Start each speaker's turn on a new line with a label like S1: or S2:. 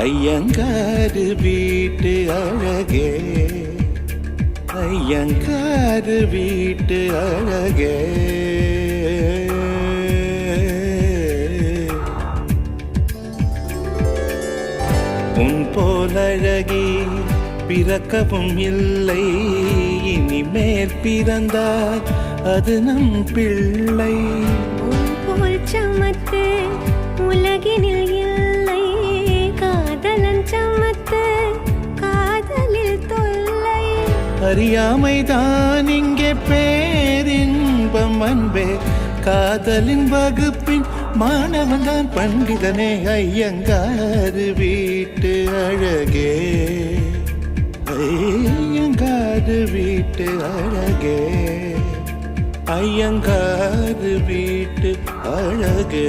S1: ஐயங்காரு வீட்டு அழகே, ஐயங்காரு வீட்டு அழகே. உன் போலழகி பிறக்கவும் இல்லை, இனிமேல் பிறந்தால் அது நம் பிள்ளை.
S2: உன் போல் சமத்து உலகினில் இல்லை, காதலன் சமத்து காதலில் தொல்லை.
S1: அறியாமைதான் இங்கே பேரின்பம் அன்பே, காதலின் வகுப்பின் மாணவன் தான் பண்டிதனே. ஐயங்காரு வீட்டு அழகே, ஐயங்காரு வீட்டு அழகே, ஐயங்காரு வீட்டு அழகே.